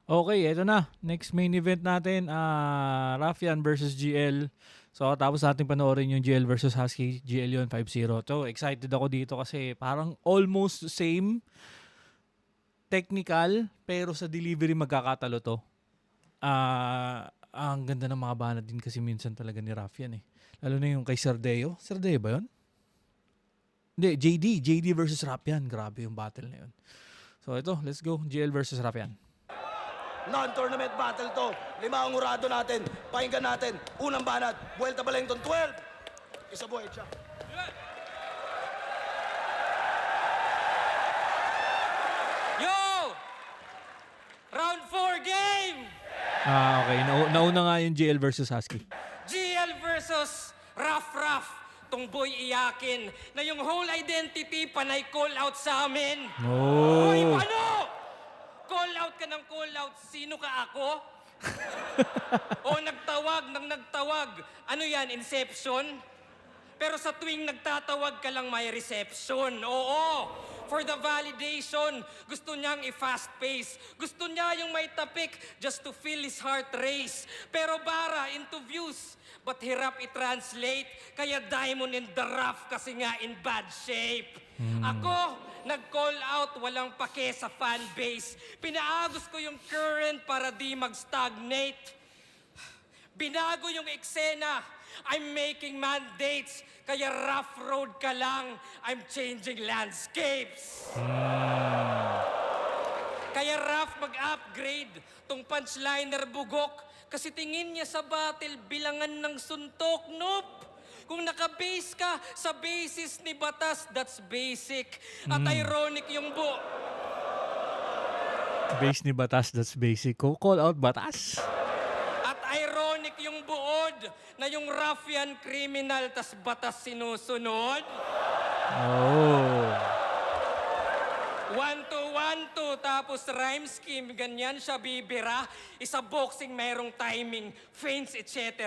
Okay, eto na. Next main event natin, Raffian versus GL. So, tapos natin panoorin yung GL versus Husky. GL yun, 5-0. So, excited ako dito kasi parang almost same technical, pero sa delivery magkakatalo to. Ang ganda ng mga banat din kasi minsan talaga ni Raffian eh. Lalo na yung kay Sardeo. Sardeo ba yun? Hindi, JD versus Raffian. Grabe yung battle na yun. So, ito, let's go. GL versus Raffian. Non-tournament battle to. 5 ang urado natin. Pakinggan natin. Unang banat. Vuelta Balengton 12. Isa buhay siya. Yo! Round 4 game! Okay. Nauna nga yung GL versus Husky. GL versus Raf. Tong boy iyakin na yung whole identity panay call out sa amin. Oh. Hoy, paano? Call out ka ng call out. Sino ka ako? O nagtawag. Ano yan, Inception? Pero sa tuwing nagtatawag ka lang may reception. Oo, for the validation. Gusto niyang i-fast pace. Gusto niya yung may tapik just to feel his heart race. Pero bara, into views. But hirap i-translate. Kaya diamond in the rough kasi nga in bad shape. Ako, nag-call out, walang pake sa fan base. Pinaagos ko yung current para di mag-stagnate. Binago yung eksena. I'm making mandates. Kaya rough road ka lang. I'm changing landscapes. Kaya rough mag-upgrade. Tong punchliner bugok. Kasi tingin niya sa battle bilangan ng suntok. Nope. Kung naka-base ka sa basis ni Batas, that's basic. At ironic yung Base ni Batas, that's basic. Call out Batas. At ironic yung buod na yung ruffian criminal tas batas sinusunod. Oh. 1-2-1-2 tapos rhyme scheme, ganyan siya bibira. Isa boxing merong timing, feints, etc.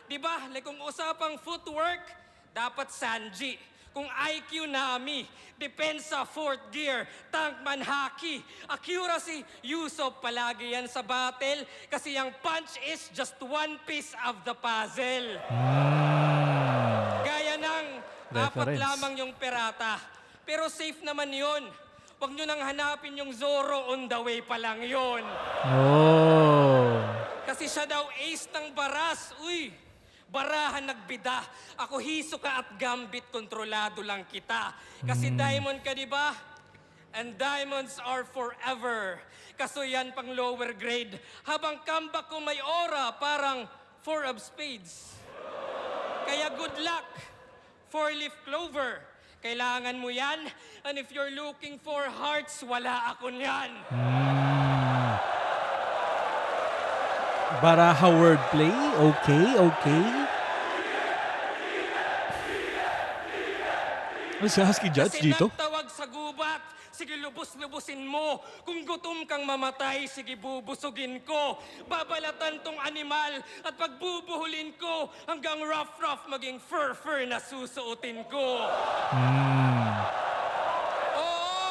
Diba? Like kung usapang footwork, dapat Sanji. Kung IQ Nami, depensa fourth gear, tankman haki, accuracy, Yusuf palagi yan sa battle kasi yung punch is just one piece of the puzzle. Gaya ng apat Reference. lamang yung perata. Pero safe naman yun. Huwag nyo nang hanapin yung Zoro, on the way pa lang yun. Oh. Kasi siya daw ace ng baras. Uy, barahan nagbida. Ako Hisoka at Gambit, kontrolado lang kita. Kasi diamond ka, di ba? And diamonds are forever. Kaso yan pang lower grade. Habang comeback ko may aura, parang 4 of spades. Kaya good luck, 4-leaf clover. Kailangan mo yan. And if you're looking for hearts, wala ako niyan. Baraha wordplay. Okay. Ano si Husky Judge Kasi dito? nagtawag sa gubat, sige lubos-lubusin mo. Kung gutom kang mamatay, sige bubusugin ko. Babalatan tong animal at pagbubuhulin ko hanggang rough maging fur na susuotin ko. Oo!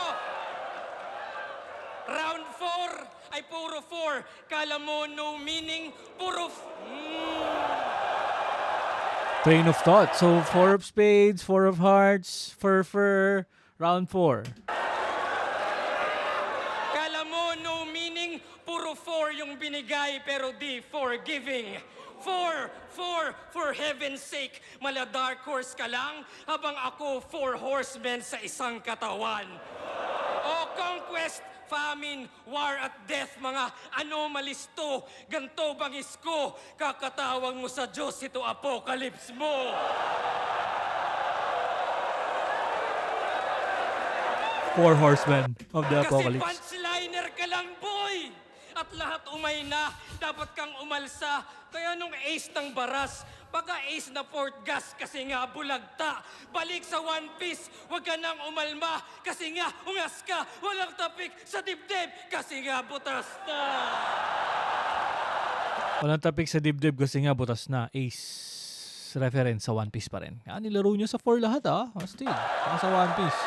Round 4 ay puro 4. Kala mo no meaning, puro Train of thought. So, 4 of spades, 4 of hearts, fur, round 4. Kala mo no meaning, puro 4 yung binigay pero di forgiving. 4, for heaven's sake, mala dark horse ka lang habang ako 4 horsemen sa isang katawan. O conquest, famine, war at death, mga anomalies to. Ganto bangis ko, kakatawag mo sa Diyos, ito apocalypse mo. 4 horsemen of the Kasi apocalypse. punchliner ka lang, boy! At lahat umay na, dapat kang umalsa. Kaya nung ace ng baras, baka ace na fourth gas kasi nga bulagta. Balik sa One Piece, wag ka nang umalma. Kasi nga ungas ka, walang tapik sa dibdib. Kasi nga butas na. Walang tapik sa dibdib kasi nga butas na. Ace reference sa One Piece pa rin. Nilaro niya sa 4 lahat Still, sa One Piece.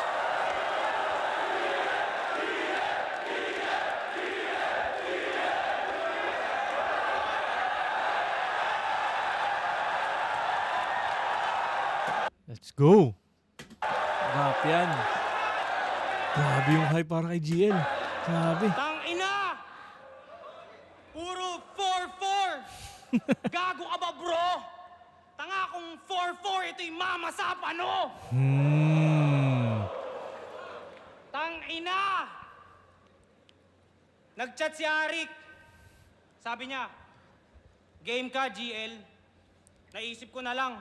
go. Rapian. Grabe yung hype para kay GL. Grabe. Tang ina! Puro 4-4! Gago ka ba, bro? Tanga kung 4-4, ito'y mama sa pano! Tang ina! Nag-chat si Arik. Sabi niya, game ka, GL. Naisip ko na lang,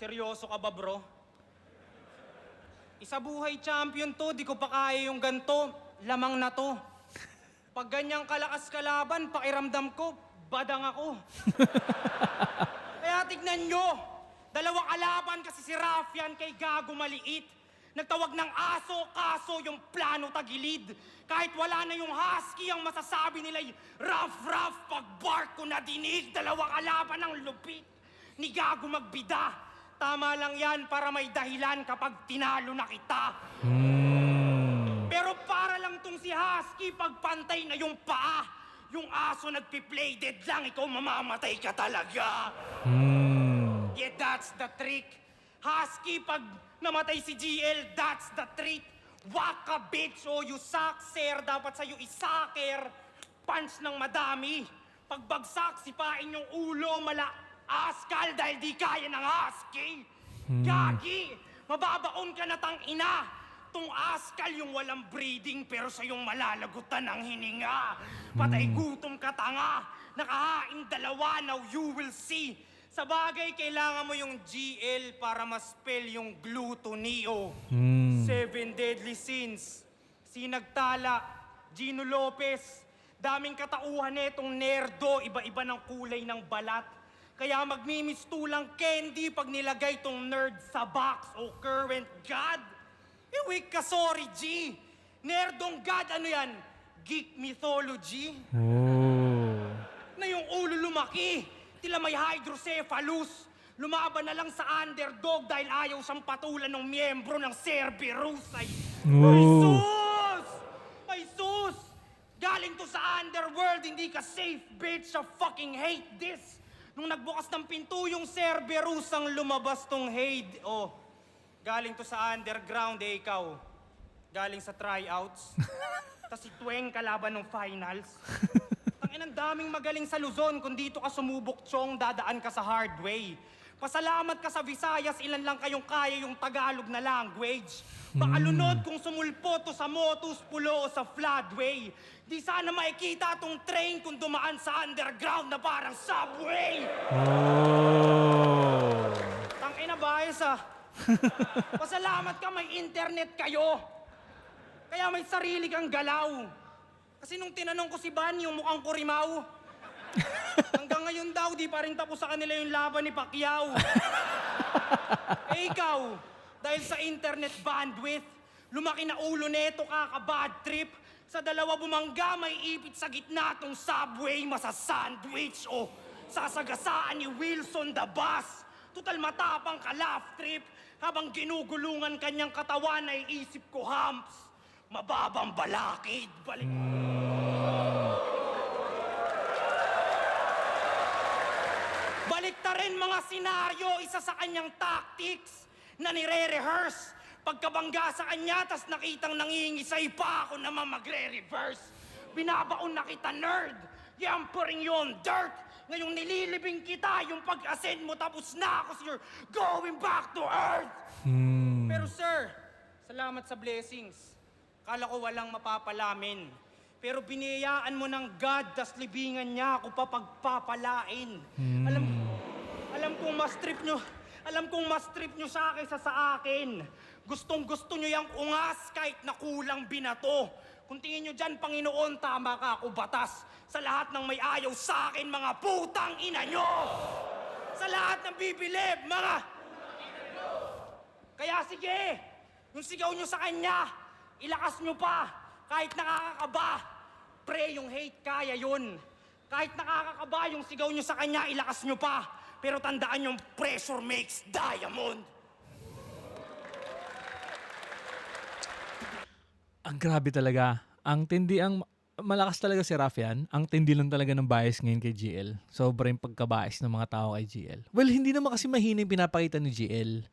seryoso ka ba, bro? Isa buhay champion to, di ko pa kaya yung ganto. Lamang na to. Pag ganyang kalakas kalaban, pakiramdam ko, badang ako. Kaya tignan nyo, dalawang kalaban kasi si Rafian kay Gago maliit. Nagtawag ng aso, kaso yung plano tagilid. Kahit wala na yung husky, ang masasabi nila'y rough, pag bark ko na dinig. Dalawang kalaban ang lupit ni Gago magbida. Tama lang yan para may dahilan kapag tinalo na kita. Pero para lang tong si husky, pagpantay na yung paa. Yung aso nagpi-play dead lang, ikaw mamamatay ka talaga. Yeah, that's the trick. Husky, pag namatay si GL, that's the trick. Waka bitch, oh you suck, sir. Dapat sa'yo isaker. Punch ng madami. Pagbagsak, sipain yung ulo, askal dahil di kaya ng husky. Gagi, mababaon ka na tang ina. Tung askal yung walang breeding pero sa yung malalagutan ng hininga. Patay gutom ka tanga. Nakahain dalawa, now you will see. Sa bagay, kailangan mo yung GL para ma-spell yung glutonio. 7 deadly sins. Sinagtala, Gino Lopez. Daming katauhan netong nerdo, iba-iba ng kulay ng balat. Kaya magmimistulang candy pag nilagay tong nerd sa box o current god. Iwik ka, sorry, G. Nerdong god, ano yan? Geek mythology? Na yung ulo lumaki, tila may hydrocephalus. Lumaban na lang sa underdog dahil ayaw siyang patulan ng miyembro ng Cerberus. Ay sus! Ay sus! Galing to sa underworld, hindi ka safe, bitch. I fucking hate this. Nung nagbukas ng pinto yung Cerberus ang lumabas tong Hade. Oh, galing to sa underground eh, ikaw. Galing sa tryouts. Tas si Tweng kalaban ng finals. Tangin, ang daming magaling sa Luzon. Kung dito ka sumubok, Chong, dadaan ka sa hard way. Pasalamat ka sa Visayas, ilan lang kayong kaya yung Tagalog na language. Baka lunod kung sumulpo to sa Motus, Pulo o sa floodway. Di sana makikita tong train kung dumaan sa underground na parang subway. Tangina bias ah. Pasalamat ka may internet kayo. Kaya may sarili kang galaw. Kasi nung tinanong ko si Ban, yung mukhang kurimaw. Hanggang ngayon daw, di pa rin tapos sa kanila yung laban ni Pacquiao. Eh ikaw, dahil sa internet bandwidth, lumaki na ulo neto kaka-bad trip. Sa dalawa bumangga, may ipit sa gitna tong subway, masa-sandwich o sasagasaan ni Wilson the Bus. Tutal matapang ka laugh trip, habang ginugulungan kanyang katawan ay isip ko humps. Mababang balakid, balik. Balik ta rin mga senaryo, isa sa kanyang tactics na nire-rehearse. Pagkabangga sa kanya, tas nakitang nangingisay pa ako naman magre-reverse. Binabaon na kita, nerd. Yamparing yon dirt. Ngayong nililibing kita, yung pag-ascend mo tapos na ako, so you're going back to earth. Pero sir, salamat sa blessings. Kala ko walang mapapalamin. Pero biniyayaan mo ng God, tas libingan niya ako pa pagpapalain. Alam kong mas trip nyo sa akin sa akin. Gustong-gusto nyo yung ungas kahit na kulang binato. Kung tingin nyo dyan, Panginoon, tama ka ako batas. Sa lahat ng may ayaw sa akin, mga putang ina nyo! Sa lahat ng bibilib, mga... Kaya sige, yung sigaw nyo sa kanya, ilakas nyo pa, kahit nakakakaba. Pre, yung hate, kaya yun. Kahit nakakakaba yung sigaw nyo sa kanya, ilakas nyo pa. Pero tandaan yung pressure makes diamond. Ang grabe talaga. Ang tindi, malakas talaga si Rafian. Ang tindi lang talaga ng bias ngayon kay GL. Sobrang pagkabias ng mga tao kay GL. Well, hindi naman kasi mahina yung pinapakita ni GL.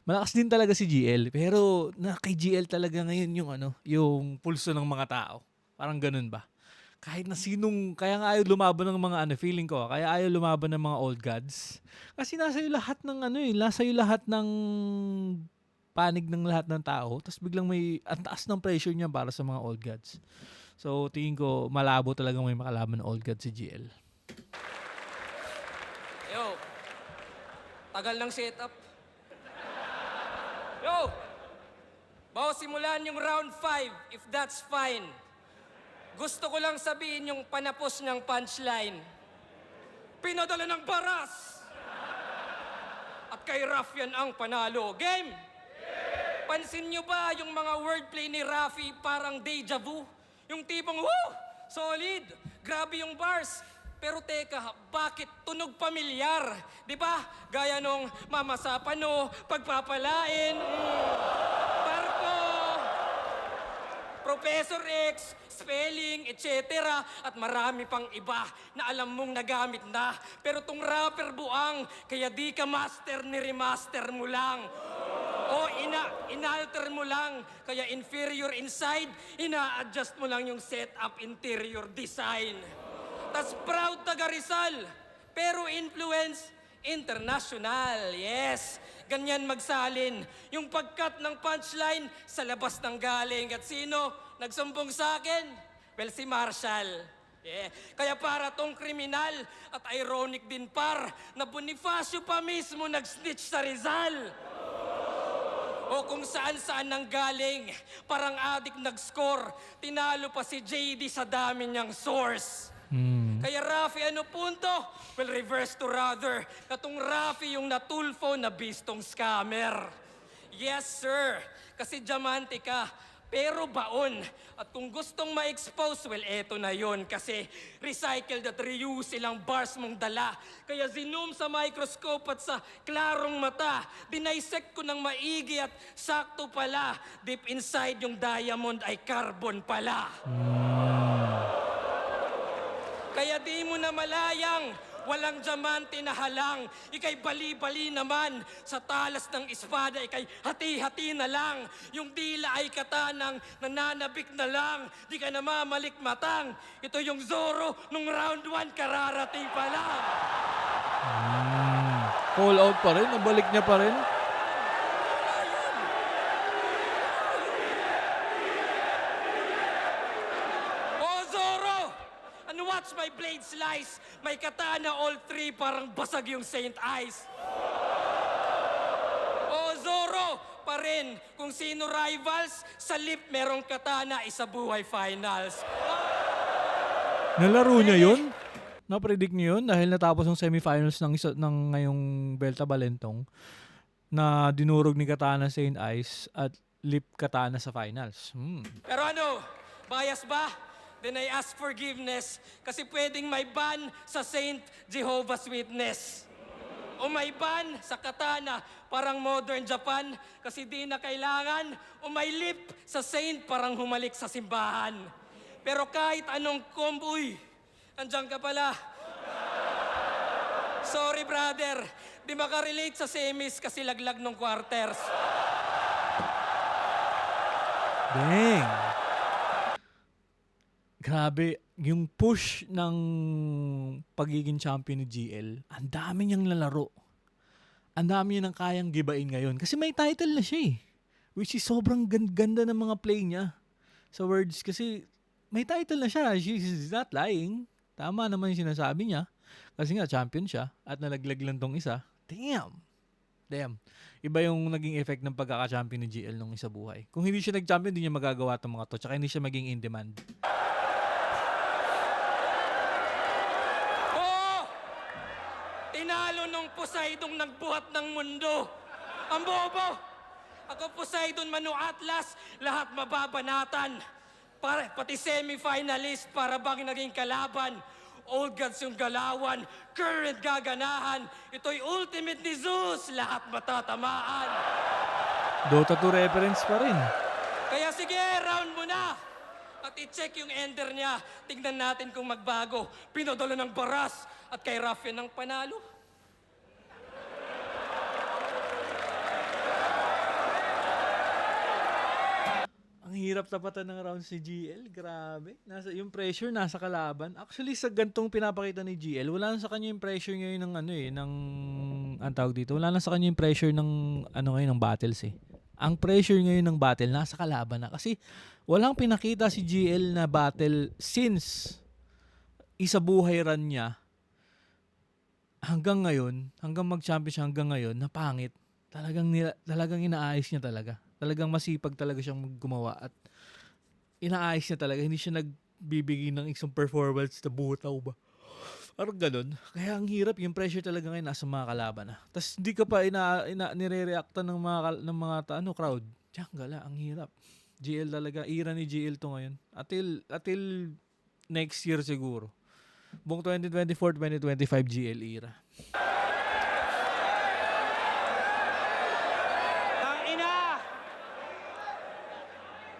Malakas din talaga si GL, pero na kay GL talaga ngayon yung yung pulso ng mga tao. Parang ganun ba? Kahit na sinong, kaya nga ayaw lumaban ng mga feeling ko, kaya ayaw lumaban ng mga old gods. Kasi nasa iyo lahat ng nasa iyo lahat ng panig ng lahat ng tao, tapos biglang may ang taas ng pressure niya para sa mga old gods. So tingin ko malabo talaga may makalaban ng old gods si GL. Yo, tagal ng setup. Yo, bago simulan yung round 5, if that's fine. Gusto ko lang sabihin yung panapos ng punchline. Pinadala ng baras! At kay Raffian ang panalo. Game! Pansin nyo ba yung mga wordplay ni Rafi parang deja vu? Yung tipong, woo! Solid! Grabe yung bars. Pero teka, bakit tunog pamilyar? Di ba? Gaya nung mamasapano, pagpapalain, barko, Professor X, spelling, etc. At marami pang iba na alam mong nagamit na. Pero tong rapper buang, kaya di ka master ni remaster mo lang. O inalter mo lang, kaya inferior inside, ina-adjust mo lang yung setup interior design. Tas proud taga Rizal, pero influence international. Yes, ganyan magsalin. Yung pagkat ng punchline sa labas ng galing. At sino nagsumbong sa akin? Well, si Marshall. Yeah. Kaya para tong kriminal at ironic din na Bonifacio pa mismo nag-snitch sa Rizal. O kung saan-saan nang galing, parang adik nag-score, tinalo pa si JD sa dami niyang source. Kaya Rafi, ano punto? Well, reverse to rather. Katong Rafi yung natulfo na bistong scammer. Yes, sir. Kasi diamante ka, pero baon. At kung gustong ma-expose, well, eto na yon. Kasi recycled at reuse ilang bars mong dala. Kaya zoom sa microscope at sa klarong mata. Dinisect ko ng maigi at sakto pala. Deep inside yung diamond ay carbon pala. Kaya di mo na malayang, walang diamante na halang. Ika'y bali-bali naman, sa talas ng espada, ika'y hati-hati na lang. Yung dila ay katanang, nananabik na lang. Di ka na mamalikmatang. Ito yung Zorro, nung round 1, kararating pa lang. Call out pa rin, nabalik niya pa rin. Watch my blade slice. May katana all three, parang basag yung Saint Ice. O Zorro pa rin. Kung sino rivals, sa lip merong katana, isa buhay finals. Nalaro niya yun? Na-predict niyo yun? Dahil natapos yung semifinals ng ngayong Belta Balentong na dinurog ni Katana Saint Ice at lip Katana sa finals. Pero ano, bias ba? Then I ask forgiveness kasi pwedeng may ban sa Saint Jehovah's Witness. O may ban sa Katana, parang modern Japan kasi di na kailangan. O may lip sa Saint, parang humalik sa simbahan. Pero kahit anong komboy, andyan ka pala. Sorry brother, di makarelate sa semis kasi laglag ng quarters. Dang! Grabe, yung push ng pagiging champion ni GL, ang dami niyang lalaro. Ang dami niya nang kayang gibain ngayon. Kasi may title na siya eh. Which is sobrang ganda ng mga play niya. Sa words, kasi may title na siya. She's not lying. Tama naman yung sinasabi niya. Kasi nga, champion siya. At nalaglag lang tong isa. Damn. Iba yung naging effect ng pagkaka-champion ni GL nung isa buhay. Kung hindi siya nag-champion, hindi niya magagawa itong mga to. Tsaka hindi siya maging in demand. Tinalo nung Poseidon nagbuhat ng mundo. Ang bobo! Ako Poseidon, Manu Atlas, lahat mababanatan. Pati semi-finalist para bang naging kalaban. Old gods yung galawan, current gaganahan. Ito'y ultimate ni Zeus, lahat matatamaan. Dota 2 reference pa rin. Kaya sige, round mo na. At i-check yung ender niya. Tignan natin kung magbago. Pinadala ng baras at kay Raffian ng panalo. Ang hirap tapatan ng round si GL. Grabe. Yung pressure nasa kalaban. Actually, sa gantong pinapakita ni GL, wala na sa kanya yung pressure ngayon ng ang tawag dito, wala na sa kanya yung pressure ng ngayon ng battles eh. Ang pressure ngayon ng battle nasa kalaban na. Kasi walang pinakita si GL na battle since isa buhay run niya hanggang ngayon, hanggang mag-champion siya hanggang ngayon, na pangit. Talagang inaayos niya talaga. Talagang masipag talaga siyang gumawa at inaayos niya talaga. Hindi siya nagbibigay ng isang performance na butaw ba. Parang ganun. Kaya ang hirap, yung pressure talaga ngayon nasa mga kalaban na. Tapos hindi ka pa nire-reactan ng mga crowd. Diyan gala, ang hirap. GL talaga, era ni GL to ngayon. Until next year siguro. Buong 2024-2025 GL era.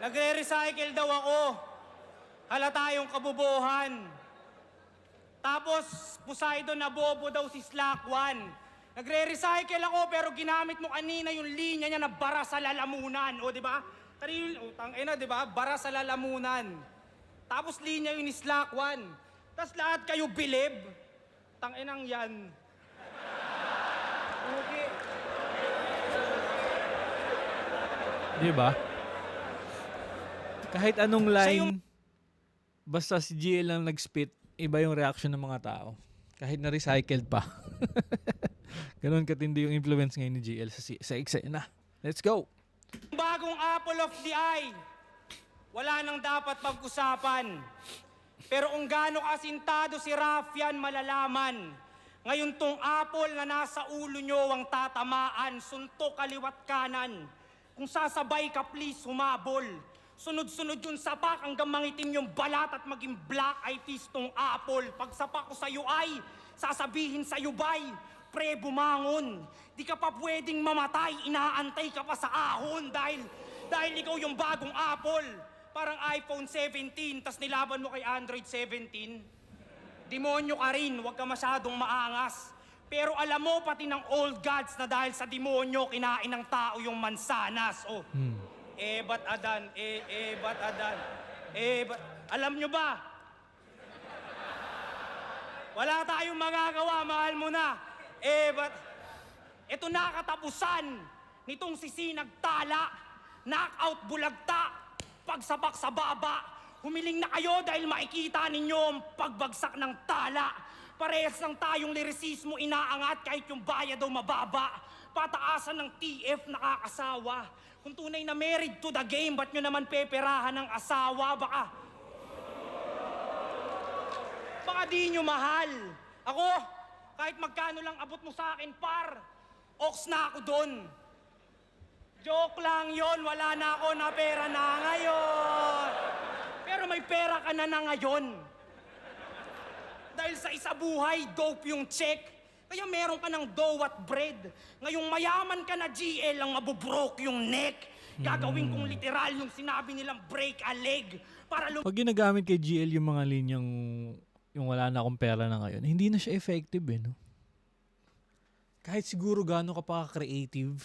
Nagre-recycle daw ako. Halata yung kabubuhan. Tapos, Poseidon na bobo daw si Slack 1. Nagre-recycle ako pero ginamit mo kanina yung linya niya na bara sa lalamunan. O, di ba? Tangina, di ba? Bara sa lalamunan. Tapos linya yun ni Slack 1. Tapos lahat kayo bilib. Tanginang yan. Okay. Di ba? Kahit anong line, basta si GL lang nag-spit, iba yung reaction ng mga tao. Kahit na recycled pa. Ganun katindi yung influence ngayon ni GL sa eksena. Let's go! Bagong apple of the eye. Wala nang dapat pag-usapan. Pero kung gaano kasintado si Raffian, malalaman. Ngayon tong apple na nasa ulo nyo ang tatamaan, suntok kaliwat kanan. Kung sasabay ka, please humabol. Sunod-sunod yung sapak hanggang mangitim yung balat at maging black eye teeth tong apple. Pag sapak ko sa'yo ay, sasabihin sa'yo bay, pre bumangon. Di ka pa pwedeng mamatay, inaantay ka pa sa ahon dahil ikaw yung bagong apple. Parang iPhone 17, tas nilaban mo kay Android 17. Demonyo ka rin, huwag ka masyadong maangas. Pero alam mo pati ng old gods na dahil sa demonyo, kinain ng tao yung mansanas. Oh. Ba't Adan? Ba't Adan? Alam nyo ba? Wala tayong magagawa, mahal mo na. Ba't? Ito na katapusan nitong sisinagtala, knockout bulagta, pagsabak sa baba. Humiling na kayo dahil makikita ninyo ang pagbagsak ng tala. Parehas lang tayong lirisismo inaangat kahit yung bayad daw mababa. Pataasan ng TF nakakasawa. Kung tunay na married to the game, ba't nyo naman peperahan ng asawa? Baka di nyo mahal. Ako, kahit magkano lang abot mo sa akin, par, ox na ako doon. Joke lang yon, wala na ako na pera na ngayon. Pero may pera ka na ngayon. Dahil sa isa buhay, dope yung check. Kaya meron ka ng dough at bread. Ngayong mayaman ka na GL, ang mabubroke yung neck. Gagawin kong literal yung sinabi nilang break a leg. Para Pag ginagamit kay GL yung mga linyang yung wala na akong pera na ngayon, hindi na siya effective eh, no? Kahit siguro gaano ka pa creative.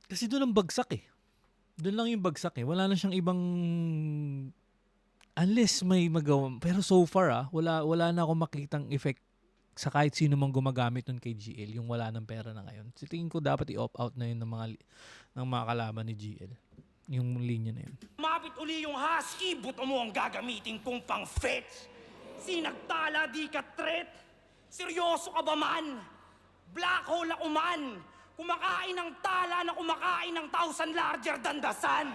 Kasi doon ang bagsak eh. Doon lang yung bagsak eh. Wala na siyang ibang unless may magawa. Pero so far wala na akong makitang effect sa kahit sino mang gumagamit nun kay GL, yung wala ng pera na ngayon. So, tingin ko dapat i-opt out na yun ng mga kalaban ni GL. Yung linya na yun. Mapit uli yung husky, buto mo ang gagamitin kong pang fetch. Sinagtala, di ka threat. Seryoso ka ba man? Black hole ako man. Kumakain ng tala na kumakain ng 1,000 larger than the sun.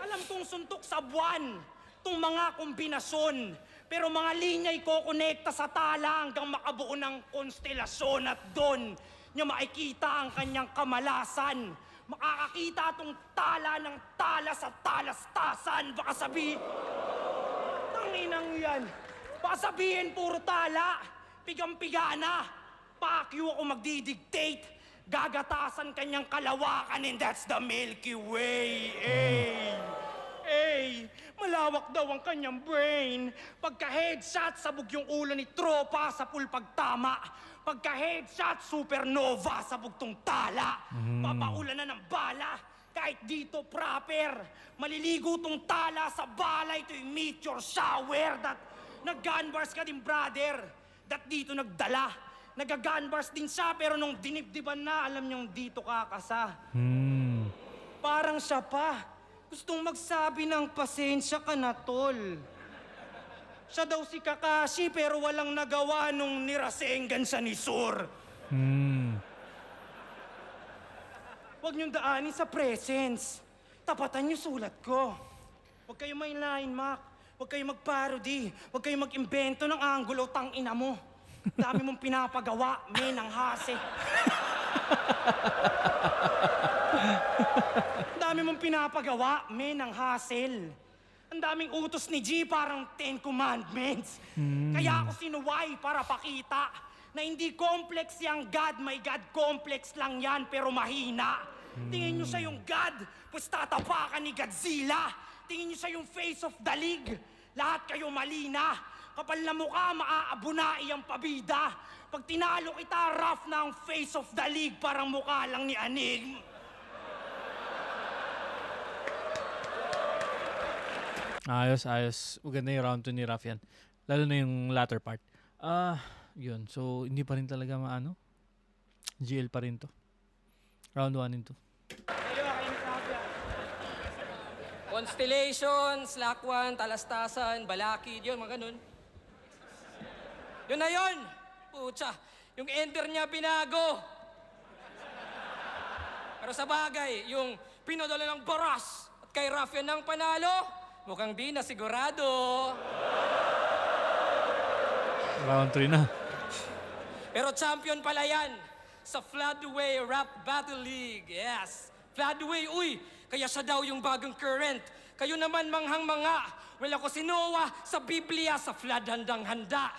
Alam kong suntok sa buwan, tong mga kombinasyon. Pero mga linya'y kokonekta sa tala hanggang makabuo ng konstelasyon at doon niya makikita ang kanyang kamalasan. Makakakita tong tala ng tala sa talastasan. Baka sabihin, tanginang yan. Baka sabihin puro tala, pigang-piga na. Pakyo ako magdidictate. Gagatasan kanyang kalawakan and that's the Milky Way. Malawak daw ang kanyang brain. Pagka-headshot, sabog yung ulo ni tropa sa pool pagtama. Pagka-headshot, supernova, sabog tong tala. Papaulan na ng bala. Kahit dito proper. Maliligo tong tala sa bala. Ito yung meteor shower. Nag-gunbars ka din, brother. That dito nagdala. Nag-gunbars din siya, pero nung dinibdiban na, alam niyong dito kakasa. Parang siya pa. Gustong magsabi ng pasensya ka na, tol. Siya daw si Kakashi, pero walang nagawa nung nirasengan siya ni Sur. Huwag niyong daanin sa presence. Tapatan niyo sulat ko. Huwag kayo may line, Mac. Huwag kayo mag-parody. Huwag kayo mag-imbento ng angulo, tang-ina mo. Dami mong pinapagawa, men, ang hase. Dami mong pinapagawa, men, ang hassle. Ang daming utos ni G, parang 10 commandments. Kaya ako sinuway para pakita na hindi complex yung God. May God complex lang yan, pero mahina. Tingin nyo siya yung God, pues tatapakan ni Godzilla. Tingin nyo siya yung face of the league. Lahat kayo malina. Kapal na mukha, maaabuna iyang pabida. Pag tinalo kita, rough na ang face of the league, parang mukha lang ni Anig. Ayos. Maganda yung round 2 ni Rafian. Lalo na yung latter part. Yun. So, hindi pa rin talaga maano. GL pa rin to. Round 1 and 2. Constellations, Lakwan, Talastasan, Balakid, yun, mga ganun. Yun na yun! Pucha, yung ender niya binago. Pero sa bagay, yung pinadala ng baras at kay Rafian ng panalo, mukhang di na sigurado. Round 3 na. Pero champion pala yan sa Floodway Rap Battle League. Yes, Floodway, uy! Kaya siya daw yung bagong current. Kayo naman manghang-manga. Well, ako si Noah sa Biblia, sa flood handang-handa.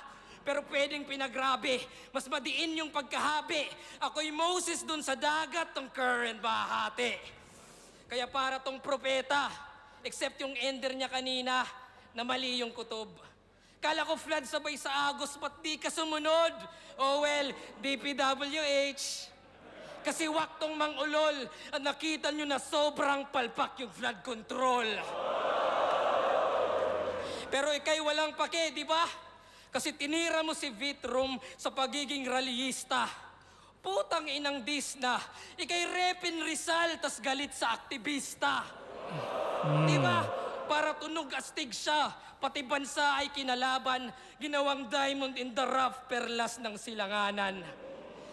Pero pwedeng pinagrabe. Mas madiin yung pagkahabi. Ako'y Moses dun sa dagat, tong current bahati. Kaya para tong propeta, except yung ender niya kanina, na mali yung kutob. Kala ko flood sabay sa Agos, ba't di ka sumunod? Oh well, DPWH. Kasi waktong mangulol at nakita nyo na sobrang palpak yung flood control. Pero ikay walang pake, di ba? Kasi tinira mo si Vitrum sa pagiging rallyista. Putang inang disna. Ikay Repin Rizal tas galit sa aktivista. Di ba? Para tunog astig siya. Pati bansa ay kinalaban. Ginawang diamond in the rough, perlas ng silanganan.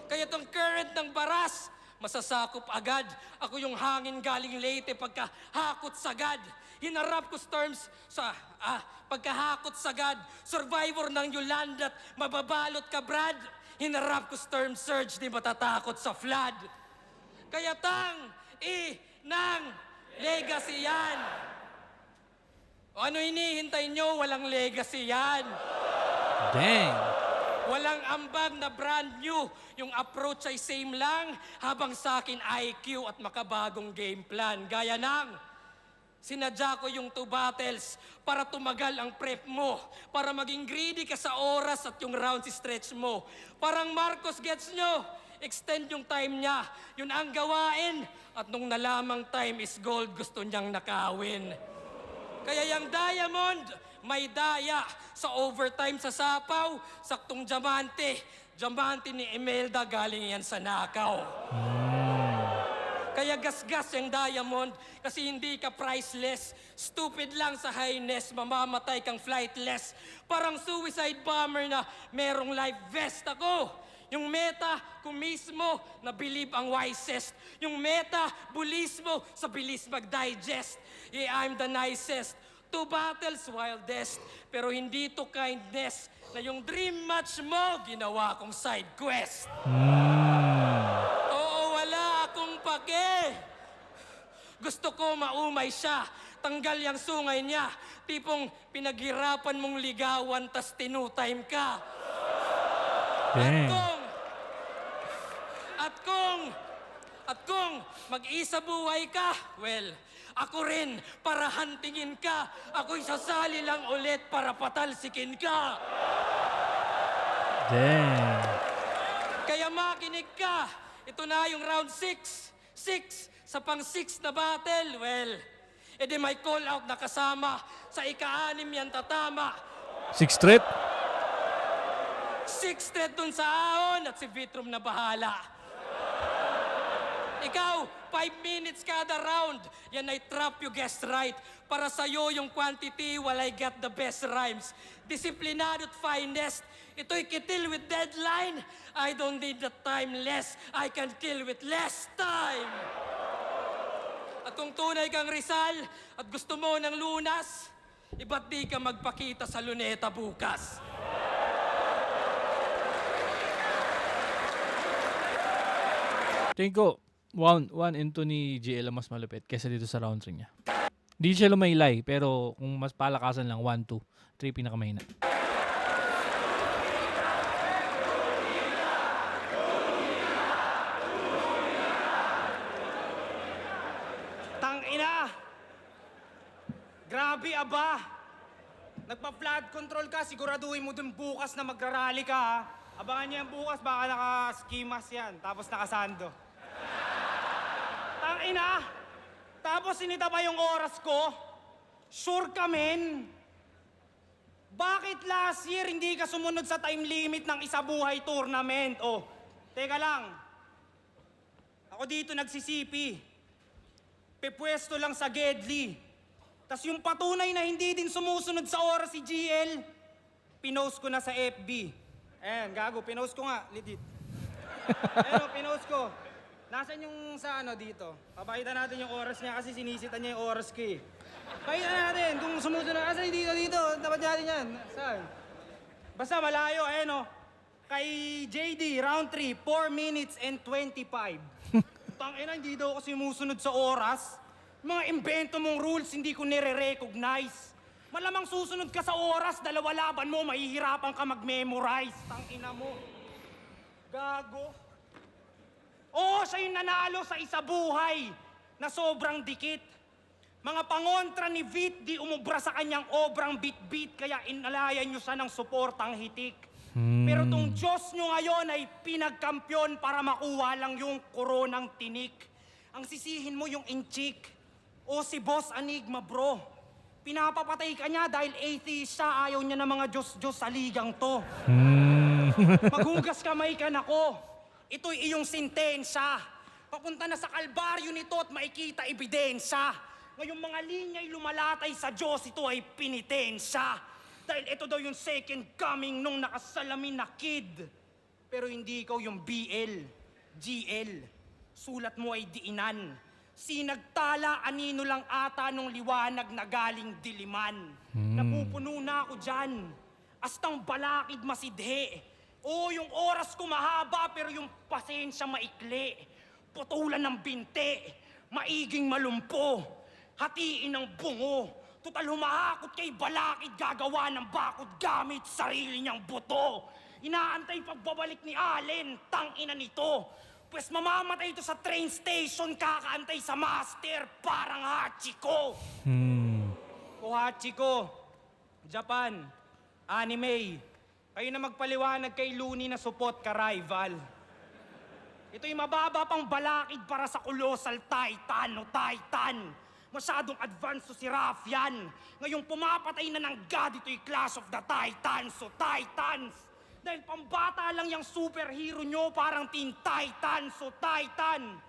Kaya tong current ng baras, masasakop agad. Ako yung hangin galing Leyte pagkahakot sagad. Hinarap ko storms sa pagkahakot sagad. Survivor ng Yolanda at mababalot ka, Brad. Hinarap ko storm surge, di matatakot sa flood. Kaya ng legacy yan. O ano hinihintay nyo? Walang legacy yan. Dang! Walang ambag na brand new. Yung approach ay same lang, habang sa akin IQ at makabagong game plan. Gaya ng, sinadya ko yung 2 battles para tumagal ang prep mo. Para maging greedy ka sa oras at yung rounds stretch mo. Parang Marcos, gets nyo? Extend yung time niya. Yun ang gawain. At nung nalamang time is gold, gusto niyang nakawin. Kaya yung diamond, may daya. Sa overtime sa sapaw, saktong diamante. Diamante ni Imelda, galing yan sa nakaw. Kaya gasgas yung diamond kasi hindi ka priceless. Stupid lang sa highness, mamamatay kang flightless. Parang suicide bomber na merong life vest ako. Yung meta, kung mismo, na believe ang wisest. Yung meta, bulismo, sa bilis mag-digest. Yeah, I'm the nicest. 2 battles, wildest. Pero hindi to kindness. Na yung dream match mo, ginawa kong side quest. Oo, wala akong pake. Gusto ko maumay siya. Tanggal yung sungay niya. Tipong pinaghirapan mong ligawan tas tinutime ka. Dang. At kung mag-isa buhay ka, well, Ako rin, para hantingin ka. Ako'y sasali lang ulit para patalsikin ka. Damn. Kaya makinig ka. Ito na yung round 6. 6 sa pang-6 na battle. Well, edi may call out na kasama. Sa ika-6 yan tatama. 6 straight. 6 straight dun sa ahon at si Vitrum na bahala. Ikaw, 5 minutes kada round. Yan ay trap you guessed right. Para sa'yo yung quantity, while I get the best rhymes. Disiplinado at finest. Ito'y kitil with deadline. I don't need the time less. I can kill with less time. At kung tunay kang Rizal at gusto mo ng lunas, iba't di ka magpakita sa luneta bukas. Tingin ko, one into ni JL ang mas malupit kaysa dito sa round 3 niya. Hindi siya lumaylay, pero kung mas palakasan lang, 1, 2, 3 pinakamahina. Tangina! Grabe aba! Nagpa-flood control ka, siguraduhin mo dun bukas na magrarally ka ha. Abangan niyo yan bukas, baka naka-ski mask yan, tapos nakasando. Tangina! Tapos sinita pa yung oras ko? Sure ka, men? Bakit last year hindi ka sumunod sa time limit ng Isabuhay Tournament? Oh, teka lang. Ako dito nagsisipi. Pepwesto lang sa Gedli. Tas yung patunay na hindi din sumusunod sa oras si GL, pinost ko na sa FB. Ayan, gago, pinost ko nga, legit. Ayan, pinost ko. Nasaan yung sa ano dito? Papakita natin yung oras niya kasi sinisita niya yung oras ko eh. Pakita natin kung sumusunod. Asan dito? Dapat natin yan. Saan? Basta malayo, ayan o. Kay JD, round 3, 4 minutes and 25. Tangina, hindi daw ako sumusunod sa oras. Mga imbento mong rules, hindi ko nire-recognize. Malamang susunod ka sa oras, dalawa laban mo, mahihirapan ka mag-memorize. Tangina mo. Gago. Oo, siya yung nanalo sa Isabuhay na sobrang dikit. Mga pangontra ni Vit, di umubra sa kanyang obrang bit-bit, kaya inalayan nyo siya ng suportang hitik. Pero tong Diyos nyo ngayon ay pinagkampyon para makuha lang yung koronang tinik. Ang sisihin mo yung inchik. O si Boss Anigma, bro. Pinapapatay ka niya dahil atheist siya, ayaw niya ng mga Diyos-Diyos sa ligang to. Maghugas kamay ka na ko. Ito'y iyong sintensya. Papunta na sa kalbaryo nito at makikita ebidensya. Ngayong mga linya'y lumalatay sa Diyos, ito ay pinitensya. Dahil ito daw yung second coming nung nakasalamin na kid. Pero hindi ikaw yung BL, GL. Sulat mo ay diinan. Sinagtala, anino lang ata nung liwanag na galing diliman. Napupuno na ako dyan. Astang balakid masidhe. Oo, yung oras ko mahaba pero yung pasensya maikli. Putulan ng binte, maiging malumpo, hatiin ng bungo. Total humahakot kay balakid, gagawa ng bakod gamit sarili niyang buto. Inaantay pagbabalik ni Allen, tangina nito. Pwes mamamatay ito sa train station, kakaantay sa master, parang Hachiko. O Hachiko, Japan, anime. Kayo na magpaliwanag kay Looney na support ka rival. Ito'y mababa pang balakid para sa Colossal Titan o Titan. Masyadong advanced to si Raffian. Ngayong pumapatay na ng God, ito'y Clash of the Titans o Titans. Dahil pambata lang yung superhero nyo, parang Teen Titans o Titan.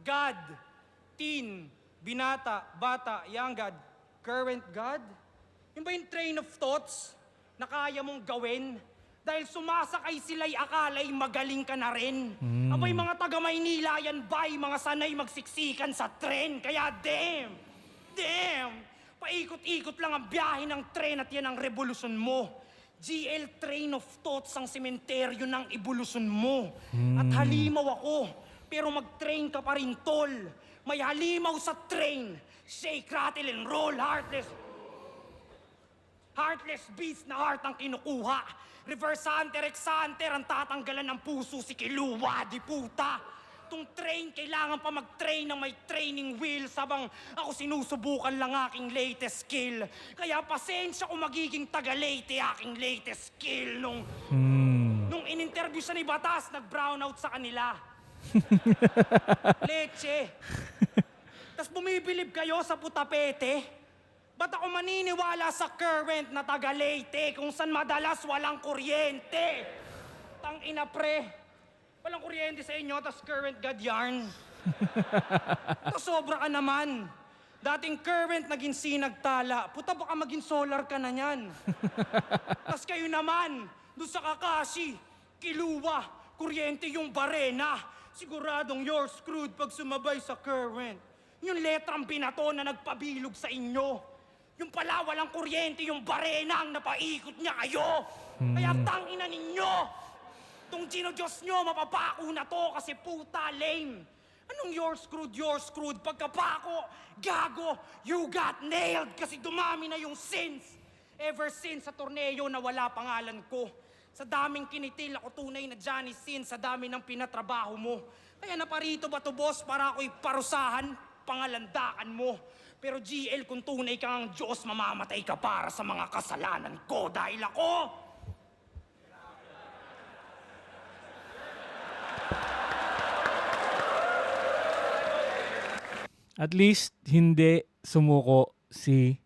God, teen, binata, bata, young God, current God? Yung ba yung train of thoughts na kaya mong gawin? Dahil sumasakay sila'y akala'y magaling ka na rin. Abay mga taga Maynila yan ba, mga sanay magsiksikan sa tren. Kaya damn, paikot-ikot lang ang biyahe ng tren at yan ang revolusyon mo. GL train of thoughts ang sementeryo ng evolusyon mo. At halimaw ako, pero mag-train ka pa rin, tol. May halimaw sa train. Shake, rattle, and roll, heartless. Heartless beast na heart ang kinukuha. Reverse Hunter, X Hunter, ang tatanggalan ng puso si Kiluwa, di puta. tong train, kailangan pa mag-train ng may training wheels habang ako sinusubukan lang aking latest skill. Kaya pasensya kung magiging taga-late aking latest skill. Nung in-interview siya ni Batas, nag-brownout sa kanila. Leche. Tapos bumibilib kayo sa putapete? Ba't ako maniniwala sa current na taga-Leyte kung saan madalas walang kuryente? Tangina pre, walang kuryente sa inyo, tas current god yarn. Tas sobra ka naman. Dating current naging sinagtala, puta baka maging solar ka na niyan. Tas kayo naman, doon sa Kakashi, Kiluwa, kuryente yung barena. Siguradong you're screwed pag sumabay sa current. Yung letrang binato na nagpabilog sa inyo. Yung pala walang kuryente, yung barena ang napaikot niya kayo. Kaya tangina ninyo. Tong Diyos nyo, mapapako na to kasi puta lame. Anong you're screwed? Pagkapako, gago, you got nailed kasi dumami na yung sins. Ever since sa torneo na wala pangalan ko. Sa daming kinitil ako tunay na Johnny Sins sa dami ng pinatrabaho mo. Kaya naparito ba to boss para ako'y parusahan, pangalandakan mo. Pero GL, kung tunay kang Diyos, mamamatay ka para sa mga kasalanan ko dahil ako... At least, hindi sumuko si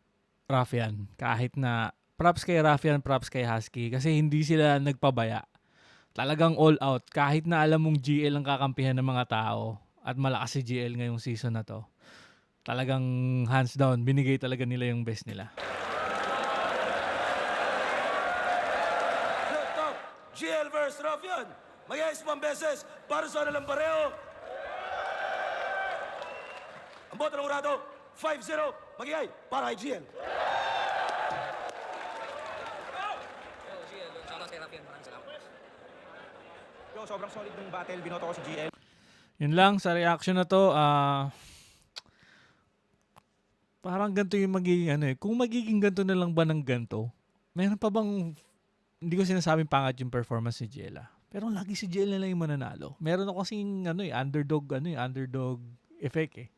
Raffian. Kahit na props kay Raffian, props kay Husky. Kasi hindi sila nagpabaya. Talagang all out. Kahit na alam mong GL ang kakampihan ng mga tao at malakas si GL ngayong season na to. Talagang hands down, binigay talaga nila yung best nila. Laptop, GL versus Raffian. Mag-iayos pang beses para sa nalang pareho. Ang boto ng urado, 5-0. Mag-iay para kay GL. Yo, sobrang solid ng battle. Binoto ko si GL. Yun lang, sa reaction na to, parang ganito yung magiging kung magiging ganito na lang ba ng ganito, meron pa bang, hindi ko sinasabing pangat yung performance ni Jella. Pero lagi si Jella na lang yung mananalo. Meron ako kasing underdog effect eh.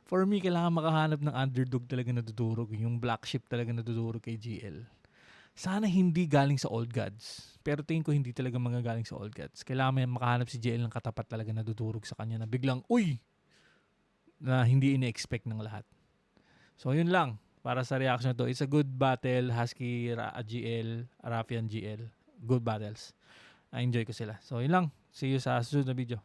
For me, kailangan makahanap ng underdog talaga nadudurog. Yung black sheep talaga nadudurog kay GL. Sana hindi galing sa Old Gods. Pero tingin ko hindi talaga mga galing sa Old Gods. Kailangan may makahanap si GL ng katapat talaga nadudurog sa kanya na biglang, uy! Na hindi ine-expect ng lahat. So, yun lang. Para sa reaction na to. It's a good battle. Husky, GL, Raffian, GL. Good battles. I enjoy ko sila. So, yun lang. See you sa susunod na video.